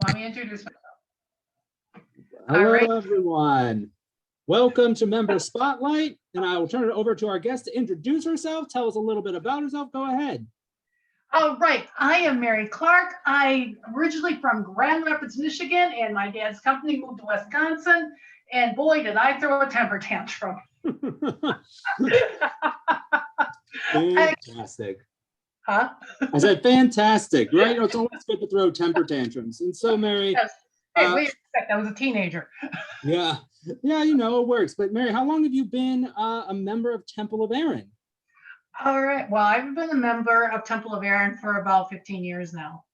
Let me introduce myself. Hello, everyone. Welcome to Member Spotlight, and I will turn it over to our guest to introduce herself. Tell us a little bit about herself. Go ahead. All right. I am Mary Clark. I'm originally from Grand Rapids, Michigan, and my dad's company moved to Wisconsin. And boy, did I throw a temper tantrum. Fantastic. Huh? I said fantastic, right? It's always good to throw temper tantrums. And so, Mary. Yes. Hey, what do you expect? I was a teenager. Yeah, you know, it works. But Mary, how long have you been a member of Temple of Aaron? All right. Well, I've been a member of Temple of Aaron for about 15 years now.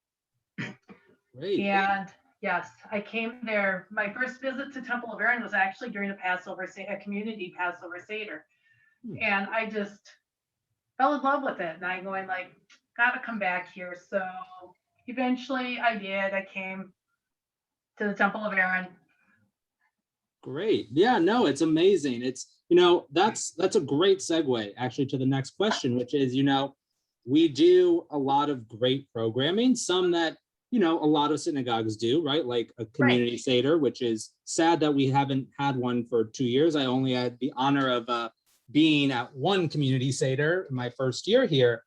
Great. And yes, I came there. My first visit to Temple of Aaron was actually during a community Passover Seder. And I just fell in love with it. And I'm going like, gotta come back here. So eventually I did. I came to the Temple of Aaron. Great. Yeah, no, it's amazing. It's, you know, that's a great segue actually to the next question, which is, you know, we do a lot of great programming, some that, you know, a lot of synagogues do, right? Like a community Seder, which is sad that we haven't had one for 2 years. I only had the honor of being at one community Seder in my first year here.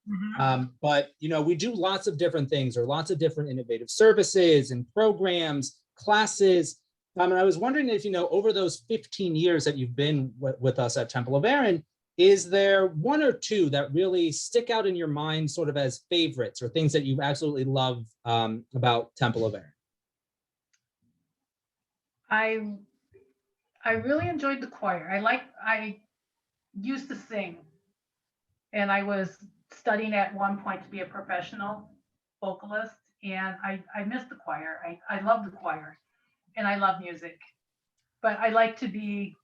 But, you know, we do lots of different things or lots of different innovative services and programs, classes. And I was wondering if, you know, over those 15 years that you've been with us at Temple of Aaron, is there one or two that really stick out in your mind sort of as favorites or things that you absolutely love about Temple of Aaron? I really enjoyed the choir. I used to sing, and I was studying at one point to be a professional vocalist, and I missed the choir. I love the choir. And I love music, but I like to I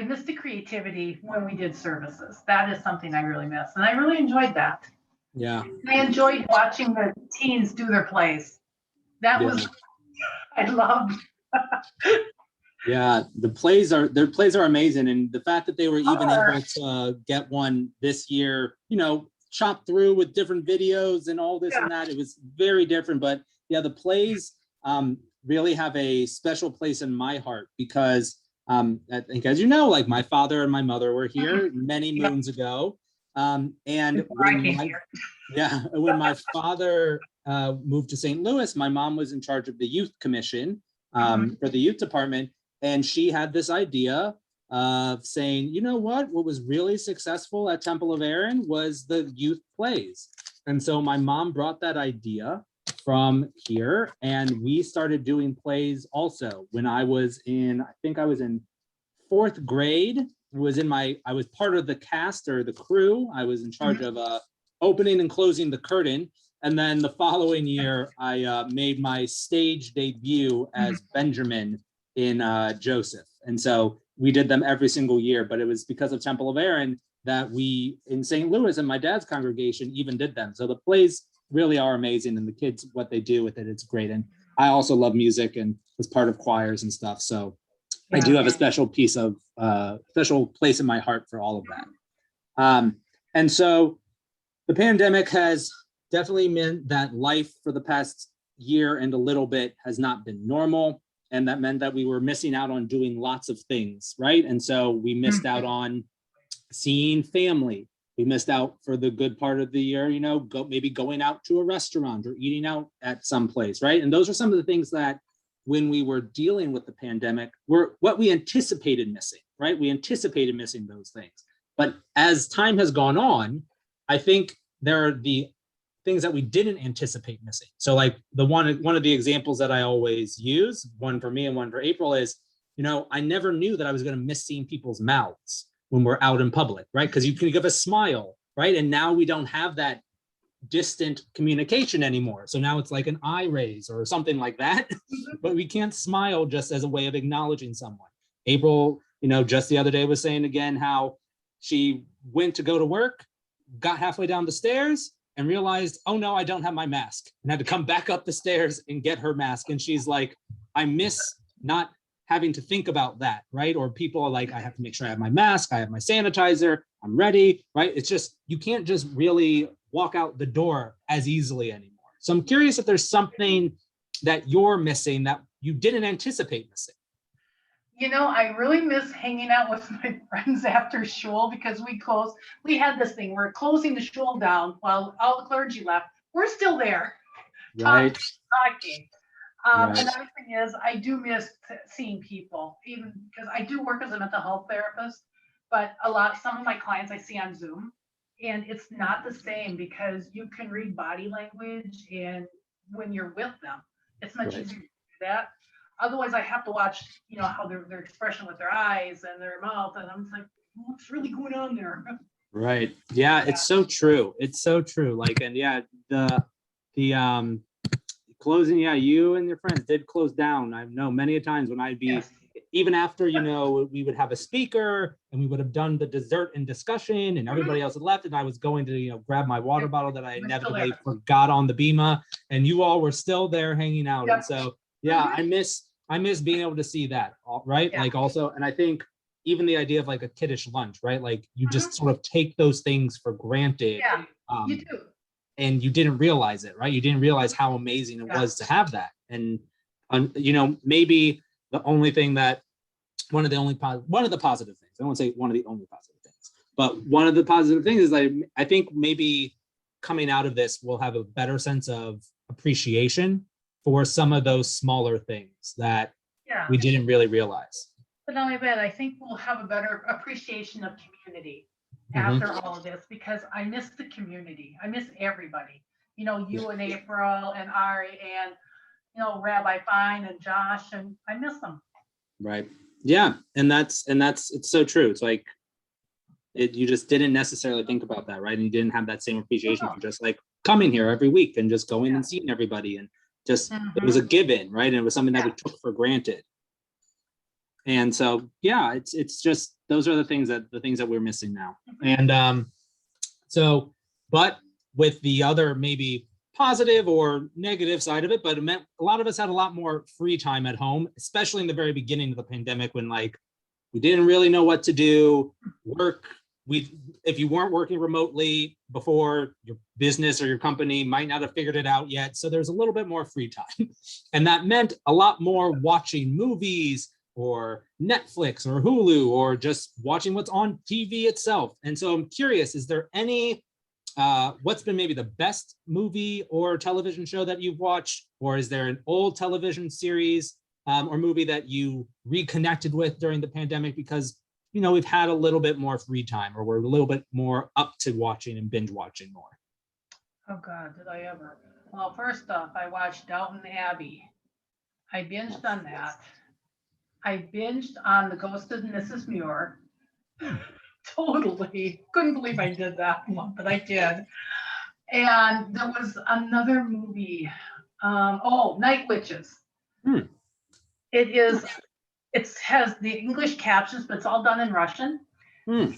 miss the creativity when we did services. That is something I really miss. And I really enjoyed that. Yeah. I enjoyed watching the teens do their plays. That was, I loved. Yeah, their plays are amazing. And the fact that they were even able to get one this year, you know, chopped through with different videos and all this and that, it was very different. But yeah, the plays, really have a special place in my heart because I think, as you know, like my father and my mother were here many moons ago. And when my father moved to St. Louis, my mom was in charge of the youth commission for the youth department. And she had this idea of saying, you know what was really successful at Temple of Aaron was the youth plays. And so my mom brought that idea from here, and we started doing plays also when I was in 4th grade. I was part of the cast or the crew. I was in charge of opening and closing the curtain. And then the following year, I made my stage debut as Benjamin in Joseph. And so we did them every single year, but it was because of Temple of Aaron that we in St. Louis and my dad's congregation even did them. So the plays really are amazing, and the kids, what they do with it, it's great. And I also love music and was part of choirs and stuff. So I do have a special place in my heart for all of that. And so the pandemic has definitely meant that life for the past year and a little bit has not been normal. And that meant that we were missing out on doing lots of things, right? And so we missed out on seeing family. We missed out for the good part of the year, you know, maybe going out to a restaurant or eating out at some place, right? And those are some of the things that when we were dealing with the pandemic were what we anticipated missing, right? We anticipated missing those things. But as time has gone on, I think there are the things that we didn't anticipate missing. So like one of the examples that I always use, one for me and one for April, is, you know, I never knew that I was going to miss seeing people's mouths when we're out in public, right? Because you can give a smile, right? And now we don't have that distant communication anymore. So now it's like an eye raise or something like that, but we can't smile just as a way of acknowledging someone. April, you know, just the other day was saying again how she went to go to work, got halfway down the stairs and realized, oh no, I don't have my mask, and had to come back up the stairs and get her mask. And she's like, I miss not having to think about that, right? Or people are like, I have to make sure I have my mask, I have my sanitizer, I'm ready, right? It's just, you can't just really walk out the door as easily anymore. So I'm curious if there's something that you're missing that you didn't anticipate missing? You know, I really miss hanging out with my friends after shul because we had this thing, we're closing the shul down while all the clergy left. We're still there Right. talking. Right. Another thing is I do miss seeing people, even because I do work as a mental health therapist, but some of my clients I see on Zoom, and it's not the same because you can read body language and when you're with them, it's much Right. easier to do that. Otherwise, I have to watch, how their expression with their eyes and their mouth, and I'm just like, what's really going on there? Right. Yeah, it's so true. It's so true. Like, and yeah, the closing, yeah, you and your friends did close down. I know many a times when I'd be, Yes. even after, we would have a speaker and we would have done the dessert and discussion and everybody else had left and I was going to, grab my water bottle that I We're still inevitably there. forgot on the bima, and you all were still there hanging out. Yep. And so, yeah, I miss being able to see that, right? Yeah. Like also, and I think even the idea of like a kiddish lunch, right? Like you just Mhm. sort of take those things for granted. Yeah, you do. And you didn't realize it, right? You didn't realize how amazing it Yeah. was to have that. And, maybe the only thing that one of the positive things, I don't want to say one of the only positive things, but one of the positive things is I think maybe coming out of this, we'll have a better sense of appreciation for some of those smaller things that Yeah. we didn't really realize. But not only that, I think we'll have a better appreciation of community Mhm. after all of this because I miss the community. I miss everybody. You and April and Ari and Rabbi Fine and Josh, and I miss them. Right. Yeah. And that's it's so true. It's like you just didn't necessarily think about that, right? And you didn't have that same appreciation for just like coming here every week and just going and seeing everybody, and just it was a given, right? And it was something that we took for granted. And so, yeah, it's just those are the things that we're missing now. And so, but with the other maybe positive or negative side of it, but it meant a lot of us had a lot more free time at home, especially in the very beginning of the pandemic when like we didn't really know what to do. If you weren't working remotely before, your business or your company might not have figured it out yet. So there's a little bit more free time. And that meant a lot more watching movies or Netflix or Hulu or just watching what's on TV itself. And so I'm curious, is there any, what's been maybe the best movie or television show that you've watched? Or is there an old television series or movie that you reconnected with during the pandemic because, we've had a little bit more free time or we're a little bit more up to watching and binge watching more? Oh God, did I ever? Well, first off, I watched Downton Abbey. I binged on that. I binged on The Ghost of Mrs. Muir. Totally. Couldn't believe I did that one, but I did. And there was another movie. Night Witches. It has the English captions, but it's all done in Russian. My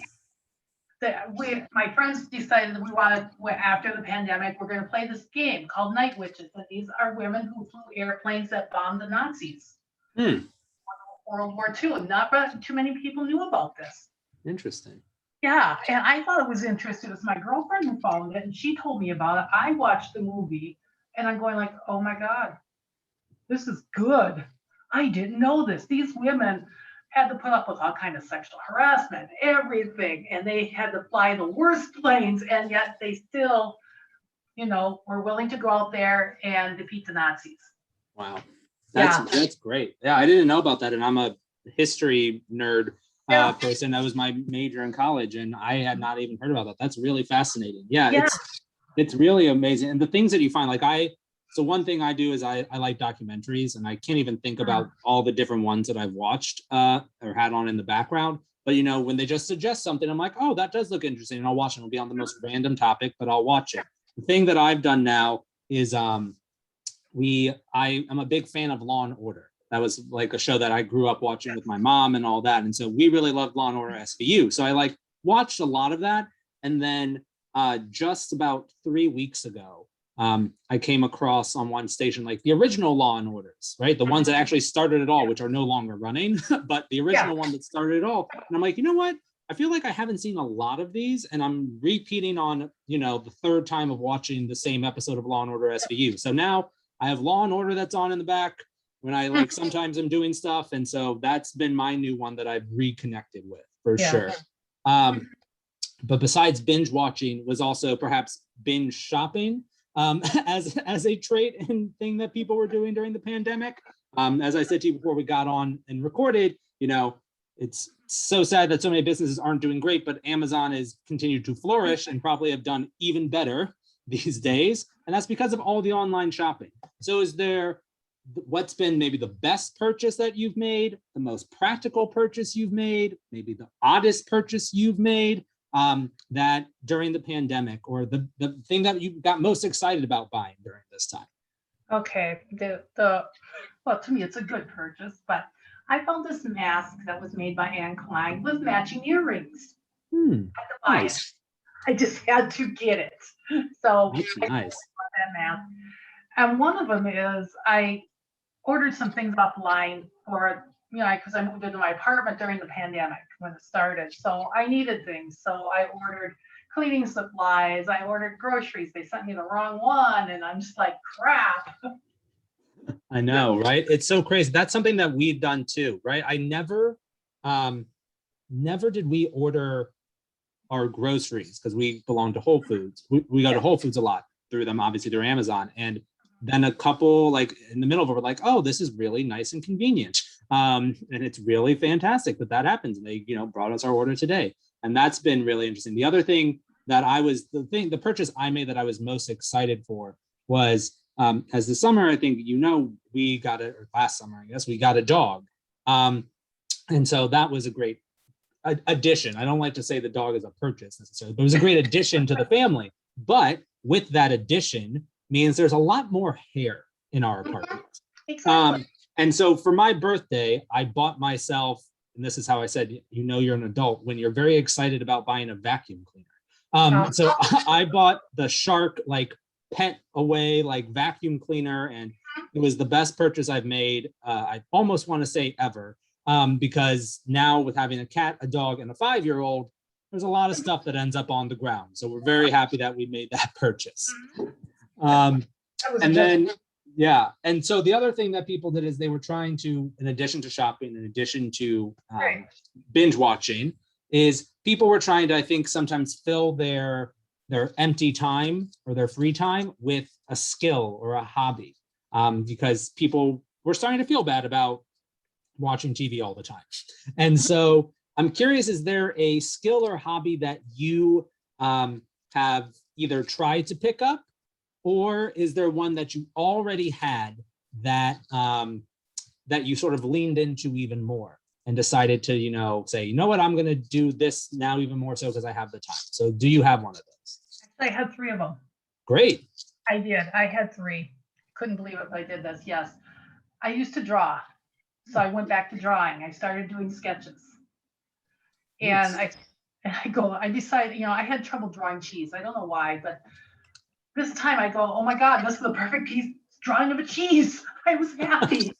friends decided that we wanted, after the pandemic, we're going to play this game called Night Witches. And these are women who flew airplanes that bombed the Nazis. World War II, and not too many people knew about this. Interesting. Yeah, and I thought it was interesting. It was my girlfriend who found it, and she told me about it. I watched the movie, and I'm going like, oh my God, this is good. I didn't know this. These women had to put up with all kind of sexual harassment, everything, and they had to fly the worst planes, and yet they still, were willing to go out there and defeat the Nazis. Wow. That's great. Yeah, I didn't know about that. And I'm a history nerd person. That was my major in college. And I had not even heard about that. That's really fascinating. Yeah. It's really amazing. And the things that you find, so one thing I do is I like documentaries, and I can't even think about all the different ones that I've watched or had on in the background. But, when they just suggest something, I'm like, oh, that does look interesting. And I'll watch it. It'll be on the most random topic, but I'll watch it. The thing that I've done now is I'm a big fan of Law and Order. That was like a show that I grew up watching with my mom and all that. And so we really loved Law and Order SVU. So I watched a lot of that. And then just about 3 weeks ago, I came across on one station, the original Law and Orders, right? The ones that actually started it all, which are no longer running, but the original one that started it all. And I'm like, you know what? I feel like I haven't seen a lot of these, and I'm repeating on, the third time of watching the same episode of Law and Order SVU. So now I have Law and Order that's on in the back when I like sometimes I'm doing stuff. And so that's been my new one that I've reconnected with for sure. But besides binge watching was also perhaps binge shopping as a trait and thing that people were doing during the pandemic. As I said to you before we got on and recorded, you know, it's so sad that so many businesses aren't doing great, but Amazon has continued to flourish and probably have done even better these days. And that's because of all the online shopping. So is there, what's been maybe the best purchase that you've made, the most practical purchase you've made, maybe the oddest purchase you've made that during the pandemic, or the thing that you got most excited about buying during this time? Okay, well, to me, it's a good purchase, but I found this mask that was made by Anne Klein with matching earrings. I had to buy it. Nice. I just had to get it. So That's I nice. bought that mask. And one of them is I ordered some things offline for, you know, because I moved into my apartment during the pandemic when it started. So I needed things. So I ordered cleaning supplies. I ordered groceries. They sent me the wrong one. And I'm just like, crap. I know, right? It's so crazy. That's something that we've done too, right? I never did we order our groceries because we belong to Whole Foods. We go to Whole Foods a lot through them, obviously through Amazon. And then a couple like in the middle of it were like, oh, this is really nice and convenient. And it's really fantastic that happens. And they, you know, brought us our order today. And that's been really interesting. The other thing that the purchase I made that I was most excited for was as the summer, I think, you know, or last summer, I guess, we got a dog. And so that was a great addition. I don't like to say the dog is a purchase necessarily, but it was a great addition to the family. But with that addition means there's a lot more hair in our apartment. Exactly. And so for my birthday, I bought myself, and this is how I said, you know, you're an adult when you're very excited about buying a vacuum cleaner. So I bought the Shark like pet away like vacuum cleaner, and it was the best purchase I've made. I almost want to say ever, because now with having a cat, a dog, and a 5-year-old, there's a lot of stuff that ends up on the ground. So we're very happy that we made that purchase. And then, yeah. And so the other thing that people did is they were trying to, in addition to shopping, in addition to binge watching, is people were trying to, I think, sometimes fill their empty time or their free time with a skill or a hobby, because people were starting to feel bad about watching TV all the time. And so I'm curious, is there a skill or hobby that you have either tried to pick up, or is there one that you already had that that you sort of leaned into even more and decided to, you know, say, you know what, I'm going to do this now even more so because I have the time? So do you have one of those? I had 3 of them. Great. I did. I had 3. Couldn't believe it, but I did this. Yes. I used to draw. So I went back to drawing. I started doing sketches. And I decided, you know, I had trouble drawing cheese. I don't know why, but this time I go, oh my God, this is the perfect drawing of a cheese. I was happy.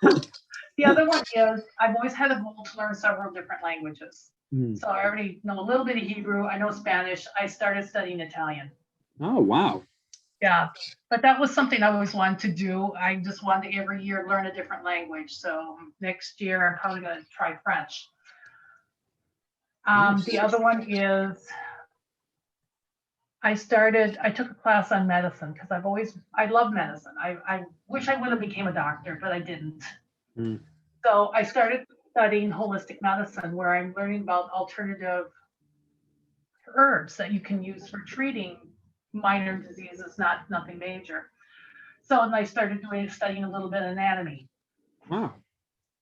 The other one is I've always had a goal to learn several different languages. So I already know a little bit of Hebrew. I know Spanish. I started studying Italian. Oh, wow. Yeah, but that was something I always wanted to do. I just wanted to every year learn a different language. So next year I'm probably going to try French. The other one is I took a class on medicine because I love medicine. I wish I would have became a doctor, but I didn't. So I started studying holistic medicine, where I'm learning about alternative herbs that you can use for treating minor diseases, nothing major. So and I started studying a little bit of anatomy. Wow.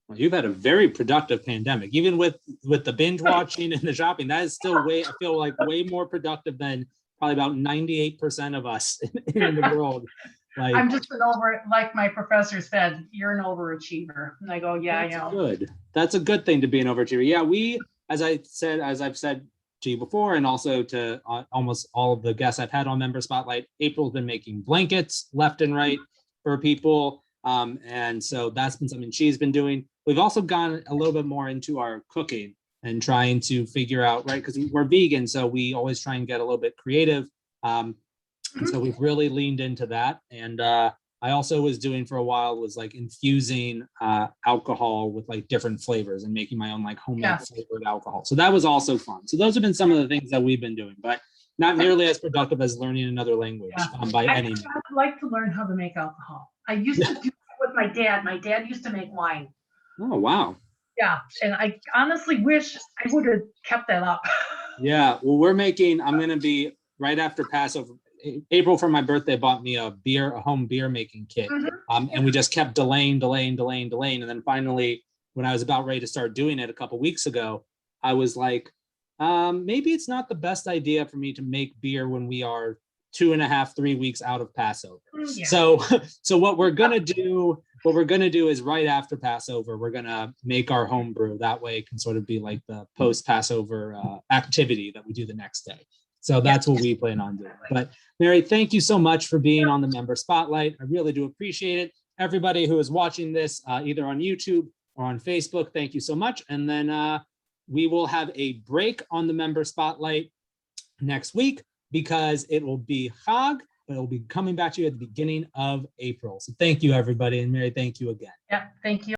Well, you've had a very productive pandemic, even with the binge watching and the shopping. That is still I feel like way more productive than probably about 98% of us in the world. Like, I'm just like my professor said, you're an overachiever. And I go, yeah, I know. Good. That's a good thing to be an overachiever. Yeah, as I've said to you before, and also to almost all of the guests I've had on Member Spotlight, April's been making blankets left and right for people. And so that's been something she's been doing. We've also gone a little bit more into our cooking and trying to figure out, right, because we're vegan, so we always try and get a little bit creative. And so we've really leaned into that. And I I also was doing for a while was like infusing alcohol with like different flavors and making my own like homemade flavored alcohol. So that was also fun. So those have been some of the things that we've been doing, but not nearly as productive as learning another language by any means. I'd like to learn how to make alcohol. I used to do that with my dad. My dad used to make wine. Oh, wow. Yeah, and I honestly wish I would have kept that up. Yeah, well, I'm going to be right after Passover. April for my birthday bought me a home beer making kit. And we just kept delaying. And then finally, when I was about ready to start doing it a couple weeks ago, I was like, maybe it's not the best idea for me to make beer when we are 2.5, 3 weeks out of Passover. Yeah. So what we're going to do is right after Passover, we're going to make our home brew. That way it can sort of be like the post-Passover activity that we do the next day. So that's what we plan on doing. But Mary, thank you so much for being on the Member Spotlight. I really do appreciate it. Everybody who is watching this either on YouTube or on Facebook, thank you so much. And then we will have a break on the Member Spotlight next week because it will be Chag, but it will be coming back to you at the beginning of April. So thank you, everybody. And Mary, thank you again. Yeah, thank you.